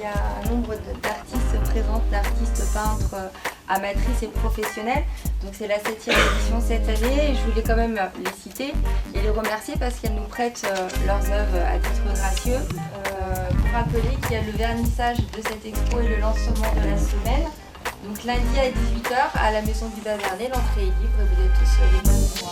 y a un nombre d'artistes présentes, d'artistes peintres, amatrices et professionnelles. Donc c'est la 7e édition cette année et je voulais quand même les citer et les remercier parce qu'elles nous prêtent leurs œuvres à titre gracieux. Pour rappeler qu'il y a le vernissage de cette expo et le lancement de la semaine. Donc lundi à 18h à la Maison du Bas-Vernet, l'entrée est libre et vous êtes tous les bienvenus.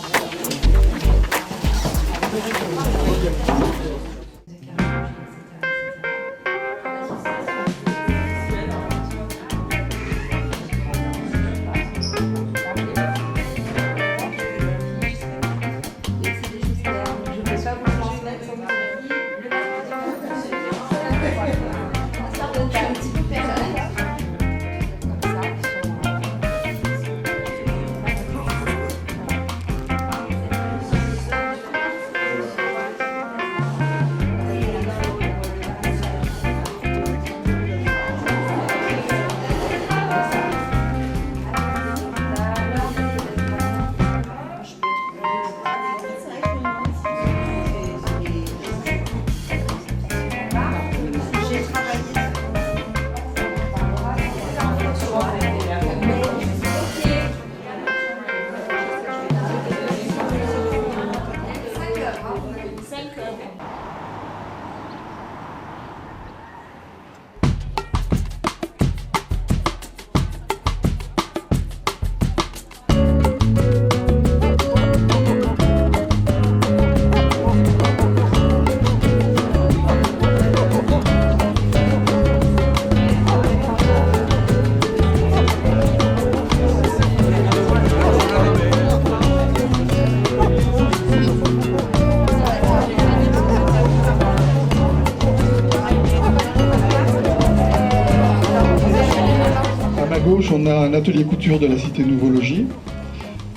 On a un atelier couture de la cité Nouveau-Logis.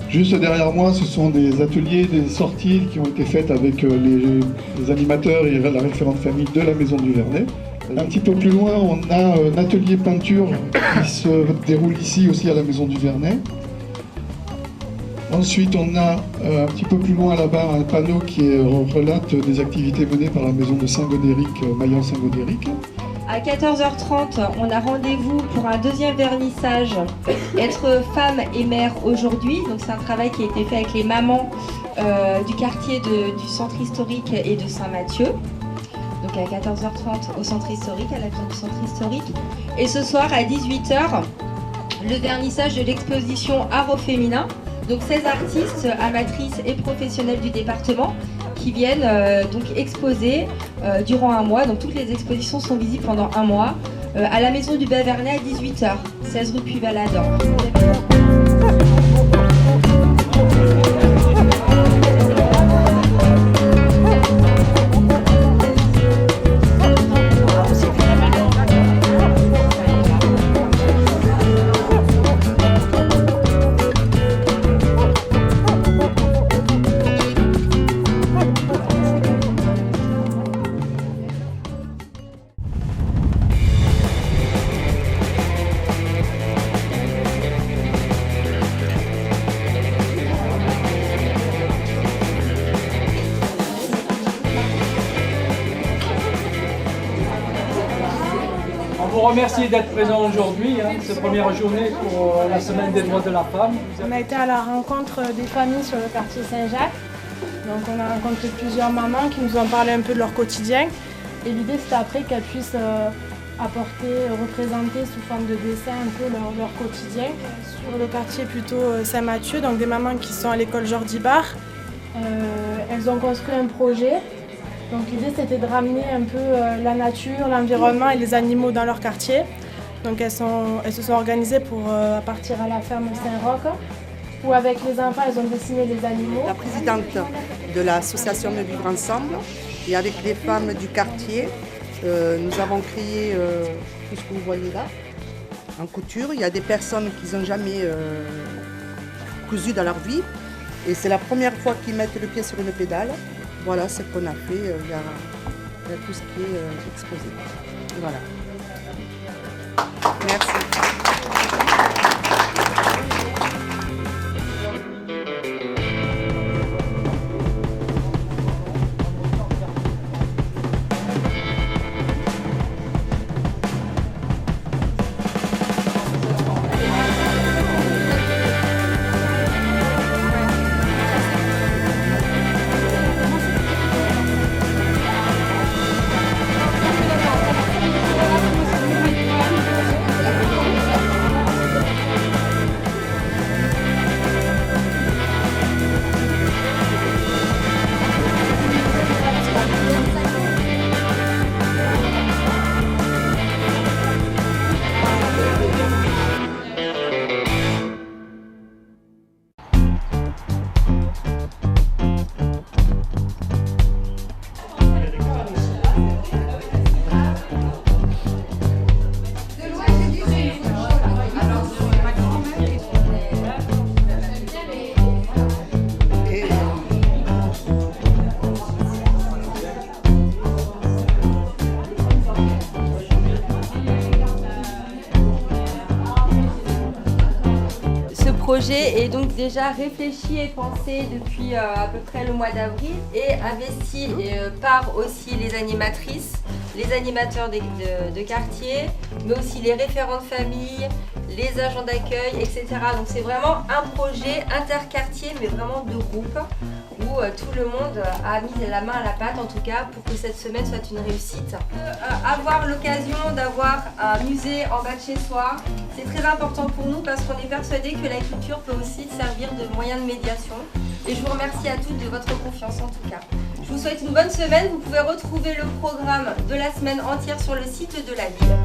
Juste derrière moi, ce sont des ateliers, des sorties qui ont été faites avec les animateurs et la référente famille de la Maison du Vernet. Un petit peu plus loin, on a un atelier peinture qui se déroule ici aussi à la Maison du Vernet. Ensuite, on a un petit peu plus loin là-bas un panneau qui relate des activités menées par la Maison de Saint-Godéric, Maillan-Saint-Godéric. À 14h30, on a rendez-vous pour un deuxième vernissage, être femme et mère aujourd'hui. Donc c'est un travail qui a été fait avec les mamans du quartier du centre historique et de Saint-Mathieu. Donc à 14h30 au centre historique, à la maison du centre historique. Et ce soir à 18h, le vernissage de l'exposition Art au féminin. Donc 16 artistes, amatrices et professionnels du département qui viennent donc exposer durant un mois. Donc toutes les expositions sont visibles pendant un mois à la Maison du Bas-Vernet à 18h, 16 rue Puy-Valadon. On vous remercie d'être présent aujourd'hui, cette première journée pour la semaine des droits de la femme. On a été à la rencontre des familles sur le quartier Saint-Jacques. Donc on a rencontré plusieurs mamans qui nous ont parlé un peu de leur quotidien. Et l'idée c'était après qu'elles puissent représenter sous forme de dessin un peu leur quotidien. Sur le quartier plutôt Saint-Mathieu, donc des mamans qui sont à l'école Jordi Bar. Elles ont construit un projet. Donc l'idée c'était de ramener un peu la nature, l'environnement et les animaux dans leur quartier. Donc elles se sont organisées pour partir à la ferme Saint-Roch, où avec les enfants elles ont dessiné les animaux. La présidente de l'association de Vivre Ensemble et avec les femmes du quartier, nous avons créé tout ce que vous voyez là, en couture. Il y a des personnes qui n'ont jamais cousu dans leur vie et c'est la première fois qu'ils mettent le pied sur une pédale. Voilà ce qu'on a fait, il y a tout ce qui est exposé. Voilà. Merci. projet est donc déjà réfléchi et pensé depuis à peu près le mois d'avril et investi par aussi les animatrices, les animateurs de quartier, mais aussi les référents de famille, les agents d'accueil, etc. Donc c'est vraiment un projet interquartier, mais vraiment de groupe, où tout le monde a mis la main à la pâte, en tout cas, pour que cette semaine soit une réussite. Avoir l'occasion d'avoir un musée en bas de chez soi, c'est très important pour nous parce qu'on est persuadé que la culture peut aussi servir de moyen de médiation. Et je vous remercie à toutes de votre confiance en tout cas. Je vous souhaite une bonne semaine. Vous pouvez retrouver le programme de la semaine entière sur le site de la ville.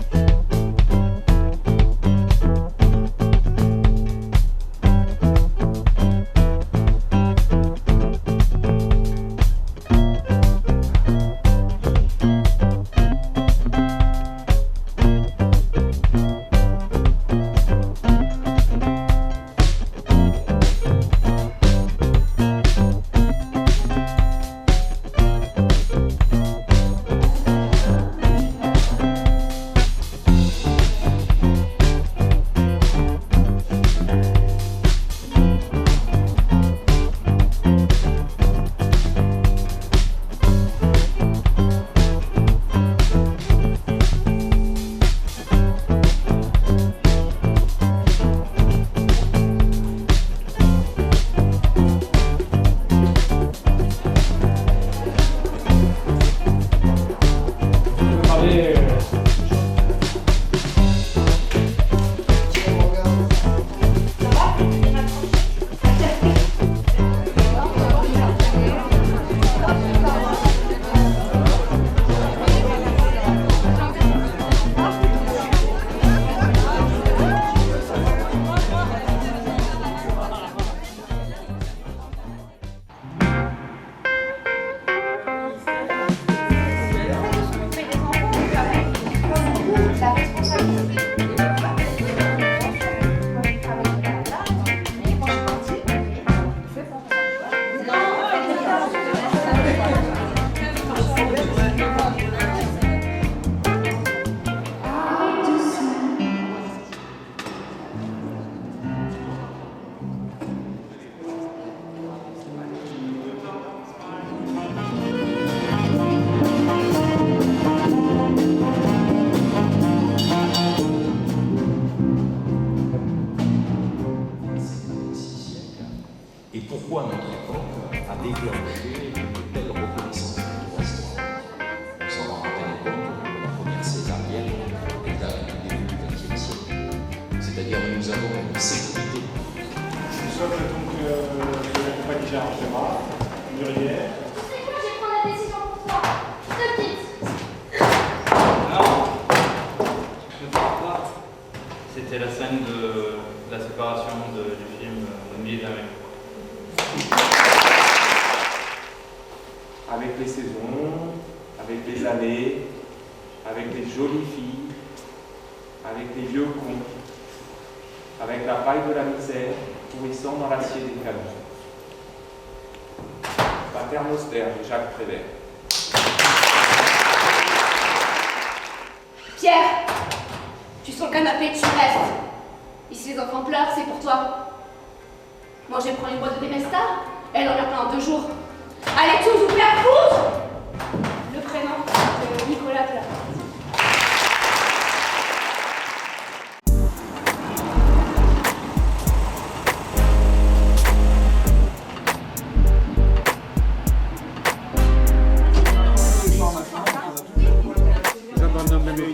Et pourquoi notre époque a déclenché une telle reconnaissance de droits? On s'en rend compte que la première césarienne est à début du XXe siècle. C'est-à-dire que nous avons une sécurité. Nous sommes donc de la compagnie Gérard Gérard, Murière. Tu sais quoi, je vais prendre la décision pour toi. Je te quitte. Non, je ne pense pas. C'était la scène de la séparation du film Au milieu de la mer. Avec les saisons, avec les années, avec les jolies filles, avec les vieux cons, avec la paille de la misère pourrissant dans l'acier des canons. Paternoster de Jacques Prévert. Pierre, tu sens le canapé, tu restes. Ici, les enfants pleurent, c'est pour toi. Moi, je vais prendre une boîte de Demesta. Elle en a plein en 2 jours. Allez, tous, vous plaît, tous. Le prénom de Nicolas Plat. J'abandonne le